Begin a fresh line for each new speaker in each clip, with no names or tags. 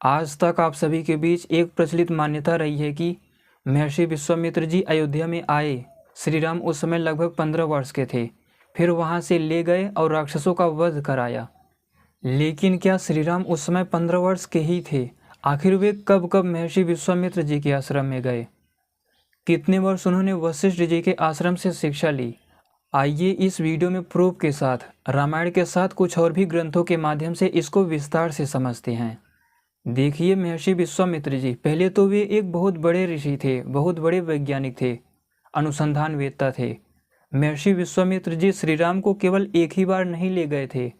आज तक आप सभी के बीच एक प्रचलित मान्यता रही है कि महर्षि विश्वामित्र जी अयोध्या में आए। श्री राम उस समय लगभग 15 वर्ष के थे। फिर वहां से ले गए और राक्षसों का वध कराया। लेकिन क्या श्री राम उस समय 15 वर्ष के ही थे? आखिर वे कब कब महर्षि विश्वामित्र जी के आश्रम में गए? कितने वर्ष उन्होंने वशिष्ठ जी के आश्रम से शिक्षा ली? आइए इस वीडियो में प्रूफ के साथ, रामायण के साथ कुछ और भी ग्रंथों के माध्यम से इसको विस्तार से समझते हैं। देखिए, महर्षि विश्वामित्र जी पहले तो वे एक बहुत बड़े ऋषि थे, बहुत बड़े वैज्ञानिक थे, अनुसंधानवेत्ता थे। महर्षि विश्वामित्र जी श्री राम को केवल एक ही बार नहीं ले गए थे।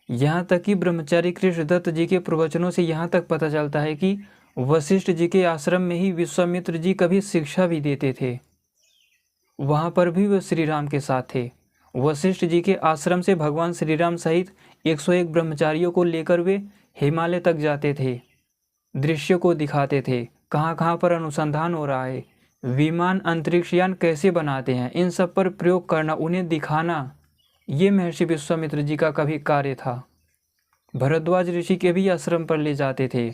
यहाँ तक कि ब्रह्मचारी कृष्णदत्त जी के प्रवचनों से यहाँ तक पता चलता है कि वशिष्ठ जी के आश्रम में ही विश्वामित्र जी कभी शिक्षा भी देते थे। वहाँ पर भी वे श्री राम के साथ थे। वशिष्ठ जी के आश्रम से भगवान श्री राम सहित 101 ब्रह्मचारियों को लेकर वे हिमालय तक जाते थे, दृश्य को दिखाते थे, कहाँ कहाँ पर अनुसंधान हो रहा है, विमान अंतरिक्षयान कैसे बनाते हैं, इन सब पर प्रयोग करना, उन्हें दिखाना, ये महर्षि विश्वामित्र जी का कभी कार्य था। भरद्वाज ऋषि के भी आश्रम पर ले जाते थे।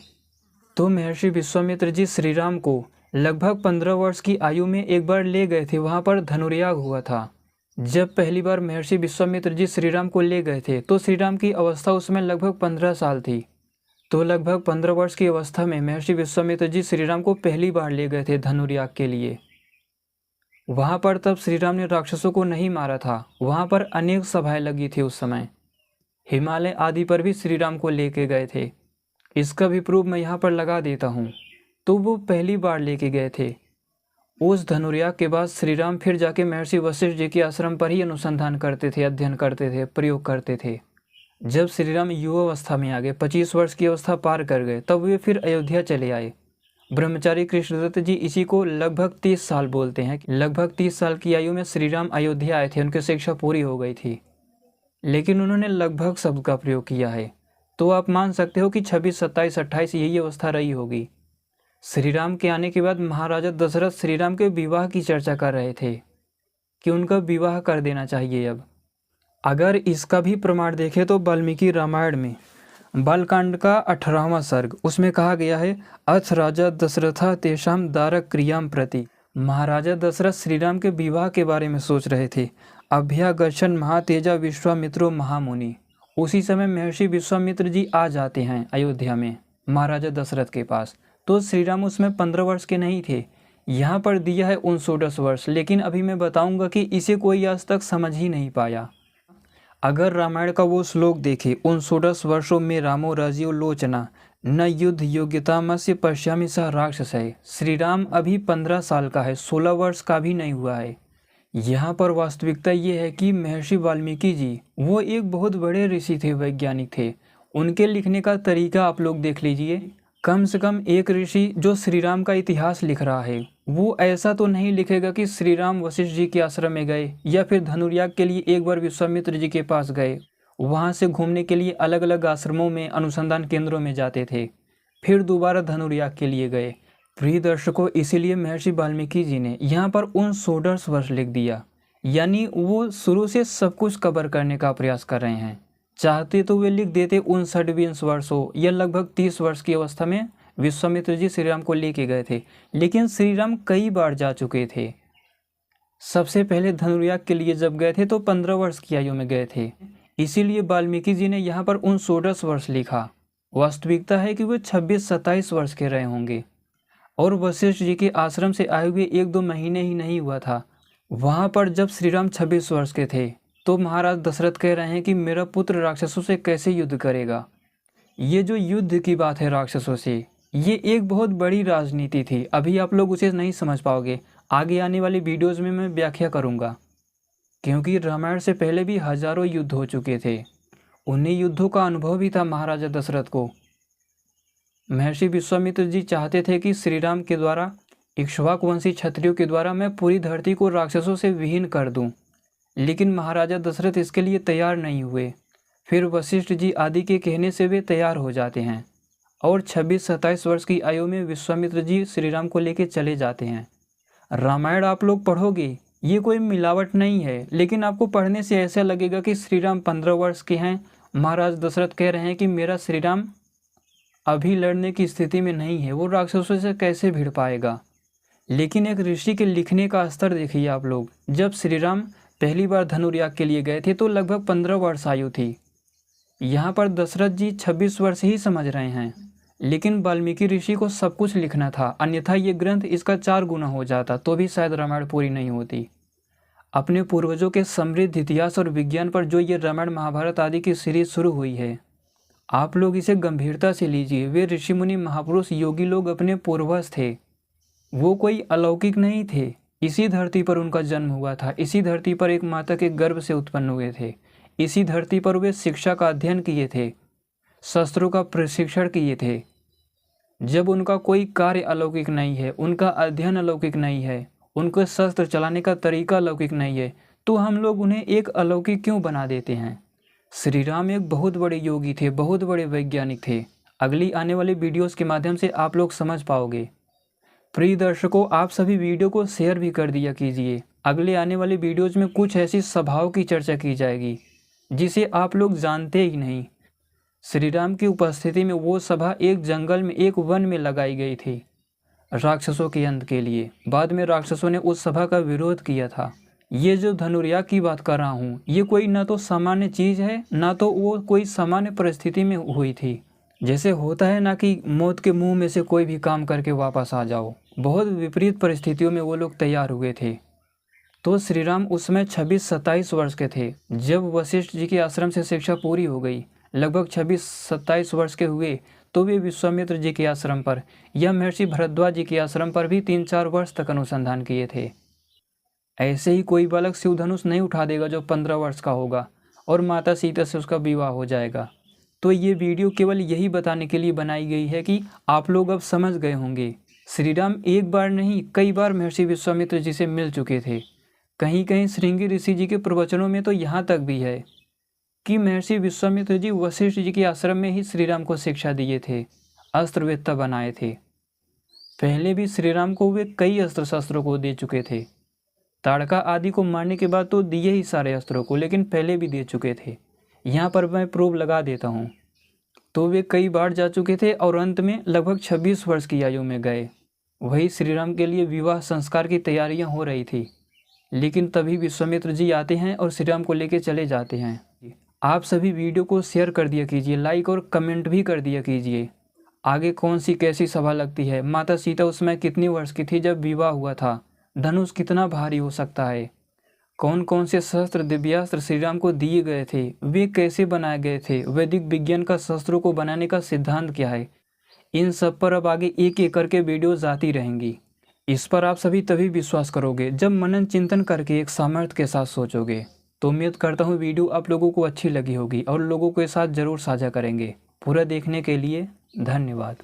तो महर्षि विश्वामित्र जी श्री राम को लगभग 15 वर्ष की आयु में एक बार ले गए थे। वहाँ पर धनुर्याग हुआ था। जब पहली बार महर्षि विश्वामित्र जी श्री राम को ले गए थे तो श्री राम की अवस्था उसमें लगभग 15 साल थी। तो लगभग 15 वर्ष की अवस्था में महर्षि विश्वामित्र जी श्री राम को पहली बार ले गए थे धनुर्याग के लिए। वहाँ पर तब श्री राम ने राक्षसों को नहीं मारा था। वहाँ पर अनेक सभाएं लगी थी उस समय। हिमालय आदि पर भी श्री राम को लेके गए थे। इसका भी प्रूफ मैं यहाँ पर लगा देता हूँ। तो वो पहली बार लेके गए थे। उस धनुर्याग के बाद श्री राम फिर जाके महर्षि वशिष्ठ जी के आश्रम पर ही अनुसंधान करते थे, अध्ययन करते थे, प्रयोग करते थे। जब श्री राम युवावस्था में आ गए, 25 वर्ष की अवस्था पार कर गए, तब वे फिर अयोध्या चले आए। ब्रह्मचारी कृष्णदत्त जी इसी को लगभग 30 साल बोलते हैं। लगभग 30 साल की आयु में श्री राम अयोध्या आए थे। उनकी शिक्षा पूरी हो गई थी, लेकिन उन्होंने लगभग शब्द का प्रयोग किया है। तो आप मान सकते हो कि 26, 27, 28 यही अवस्था रही होगी। श्री राम के आने के बाद महाराजा दशरथ श्री राम के विवाह की चर्चा कर रहे थे कि उनका विवाह कर देना चाहिए। अब अगर इसका भी प्रमाण देखें तो वाल्मीकि रामायण में बालकांड का 18वां सर्ग, उसमें कहा गया है, अथ राजा दशरथा तेषाम दारक क्रियाम प्रति। महाराजा दशरथ श्री राम के विवाह के बारे में सोच रहे थे। अभ्यागच्छन् महातेजा विश्वामित्रो महामुनि। उसी समय महर्षि विश्वामित्र जी आ जाते हैं अयोध्या में महाराजा दशरथ के पास। तो श्री राम उसमें 15 वर्ष के नहीं थे। यहाँ पर दिया है 49 वर्ष, लेकिन अभी मैं बताऊंगा कि इसे कोई आज तक समझ ही नहीं पाया। अगर रामायण का वो श्लोक देखे, 49 वर्षों में रामो राजीव लोचना न युद्ध योग्यता मस्य पश्यामि सह राक्षस है। श्री राम अभी 15 साल का है, 16 वर्ष का भी नहीं हुआ है। यहाँ पर वास्तविकता ये है कि महर्षि वाल्मीकि जी वो एक बहुत बड़े ऋषि थे, वैज्ञानिक थे। उनके लिखने का तरीका आप लोग देख लीजिए। कम से कम एक ऋषि जो श्री राम का इतिहास लिख रहा है, वो ऐसा तो नहीं लिखेगा कि श्री राम वशिष्ठ जी के आश्रम में गए या फिर धनुर्याग के लिए एक बार विश्वामित्र जी के पास गए, वहाँ से घूमने के लिए अलग अलग आश्रमों में, अनुसंधान केंद्रों में जाते थे, फिर दोबारा धनुर्याग के लिए गए। प्रिय दर्शकों, इसीलिए महर्षि वाल्मीकि जी ने यहाँ पर 49 वर्ष लिख दिया। यानी वो शुरू से सब कुछ कवर करने का प्रयास कर रहे हैं। चाहते तो वे लिख देते 59-20 वर्षों या लगभग 30 वर्ष की अवस्था में विश्वामित्र जी श्री राम को लेके गए थे। लेकिन श्री राम कई बार जा चुके थे। सबसे पहले धनुर्याग के लिए जब गए थे तो 15 वर्ष की आयु में गए थे। इसीलिए वाल्मीकि जी ने यहाँ पर 49 वर्ष लिखा। वास्तविकता है कि वे 26-27 वर्ष के रहे होंगे। और वशिष्ठ जी के आश्रम से आए हुए 1-2 महीने ही नहीं हुआ था। वहाँ पर जब श्री राम 26 वर्ष के थे तो महाराज दशरथ कह रहे हैं कि मेरा पुत्र राक्षसों से कैसे युद्ध करेगा। ये जो युद्ध की बात है राक्षसों से, ये एक बहुत बड़ी राजनीति थी। अभी आप लोग उसे नहीं समझ पाओगे, आगे आने वाली वीडियोज़ में मैं व्याख्या करूँगा। क्योंकि रामायण से पहले भी हजारों युद्ध हो चुके थे। उन्हीं युद्धों का अनुभव भी था महाराजा दशरथ को। महर्षि विश्वामित्र जी चाहते थे कि श्री राम के द्वारा, इक्ष्वाकु वंशी क्षत्रियों के द्वारा मैं पूरी धरती को राक्षसों से विहीन कर दूं। लेकिन महाराजा दशरथ इसके लिए तैयार नहीं हुए। फिर वशिष्ठ जी आदि के कहने से वे तैयार हो जाते हैं और 26-27 वर्ष की आयु में विश्वामित्र जी श्री राम को लेकर चले जाते हैं। रामायण आप लोग पढ़ोगे, ये कोई मिलावट नहीं है, लेकिन आपको पढ़ने से ऐसा लगेगा कि श्री राम 15 वर्ष के हैं। महाराज दशरथ कह रहे हैं कि मेरा श्री राम अभी लड़ने की स्थिति में नहीं है, वो राक्षसों से कैसे भिड़ पाएगा। लेकिन एक ऋषि के लिखने का स्तर देखिए आप लोग। जब श्री राम पहली बार धनुर्याग के लिए गए थे तो लगभग 15 वर्ष आयु थी। यहाँ पर दशरथ जी 26 वर्ष ही समझ रहे हैं, लेकिन वाल्मीकि ऋषि को सब कुछ लिखना था, अन्यथा ये ग्रंथ इसका 4 गुना हो जाता तो भी शायद रामायण पूरी नहीं होती। अपने पूर्वजों के समृद्ध इतिहास और विज्ञान पर जो ये रामायण महाभारत आदि की सीरीज शुरू हुई है, आप लोग इसे गंभीरता से लीजिए। वे ऋषि मुनि महापुरुष योगी लोग अपने पूर्वज थे, वो कोई अलौकिक नहीं थे। इसी धरती पर उनका जन्म हुआ था, इसी धरती पर एक माता के गर्भ से उत्पन्न हुए थे, इसी धरती पर वे शिक्षा का अध्ययन किए थे, शस्त्रों का प्रशिक्षण किए थे। जब उनका कोई कार्य अलौकिक नहीं है, उनका अध्ययन अलौकिक नहीं है, उनके शस्त्र चलाने का तरीका अलौकिक नहीं है, तो हम लोग उन्हें एक अलौकिक क्यों बना देते हैं। श्री राम एक बहुत बड़े योगी थे, बहुत बड़े वैज्ञानिक थे। अगली आने वाली वीडियोस के माध्यम से आप लोग समझ पाओगे। प्रिय दर्शकों, आप सभी वीडियो को शेयर भी कर दिया कीजिए। अगले आने वाली वीडियोज में कुछ ऐसी सभाओं की चर्चा की जाएगी जिसे आप लोग जानते ही नहीं। श्री राम की उपस्थिति में वो सभा एक जंगल में, एक वन में लगाई गई थी राक्षसों के अंत के लिए। बाद में राक्षसों ने उस सभा का विरोध किया था। ये जो धनुर्याग की बात कर रहा हूँ, ये कोई ना तो सामान्य चीज़ है, ना तो वो कोई सामान्य परिस्थिति में हुई थी। जैसे होता है ना कि मौत के मुंह में से कोई भी काम करके वापस आ जाओ, बहुत विपरीत परिस्थितियों में वो लोग तैयार हुए थे। तो श्री राम उस समय 26-27 वर्ष के थे। जब वशिष्ठ जी के आश्रम से शिक्षा पूरी हो गई, लगभग 26-27 वर्ष के हुए, तो वे विश्वामित्र जी के आश्रम पर या महर्षि भरद्वाज जी के आश्रम पर भी 3-4 वर्ष तक अनुसंधान किए थे। ऐसे ही कोई बालक शिव धनुष नहीं उठा देगा जो 15 वर्ष का होगा और माता सीता से उसका विवाह हो जाएगा। तो ये वीडियो केवल यही बताने के लिए बनाई गई है कि आप लोग अब समझ गए होंगे, श्री राम एक बार नहीं कई बार महर्षि विश्वामित्र जी से मिल चुके थे। कहीं कहीं श्रृंगी ऋषि जी के प्रवचनों में तो यहाँ तक भी है कि महर्षि विश्वामित्र जी वशिष्ठ जी के आश्रम में ही श्री राम को शिक्षा दिए थे, अस्त्रवेत्ता बनाए थे। पहले भी श्री राम को वे कई अस्त्र शस्त्रों को दे चुके थे। ताड़का आदि को मारने के बाद तो दिए ही सारे अस्त्रों को, लेकिन पहले भी दे चुके थे। यहाँ पर मैं प्रूफ लगा देता हूँ। तो वे कई बार जा चुके थे और अंत में लगभग 26 वर्ष की आयु में गए। वही श्री राम के लिए विवाह संस्कार की तैयारियाँ हो रही थी, लेकिन तभी विश्वामित्र जी आते हैं और श्री राम को लेके चले जाते हैं। आप सभी वीडियो को शेयर कर दिया कीजिए, लाइक और कमेंट भी कर दिया कीजिए। आगे कौन सी कैसी सभा लगती है, माता सीता उस समय कितनी वर्ष की थी जब विवाह हुआ था, धनुष कितना भारी हो सकता है, कौन कौन से शस्त्र दिव्यास्त्र श्री राम को दिए गए थे, वे कैसे बनाए गए थे, वैदिक विज्ञान का शस्त्रों को बनाने का सिद्धांत क्या है, इन सब पर अब आगे एक एक करके वीडियोज आती रहेंगी। इस पर आप सभी तभी विश्वास करोगे जब मनन चिंतन करके एक सामर्थ्य के साथ सोचोगे। तो उम्मीद करता हूँ वीडियो आप लोगों को अच्छी लगी होगी और लोगों के साथ ज़रूर साझा करेंगे। पूरा देखने के लिए धन्यवाद।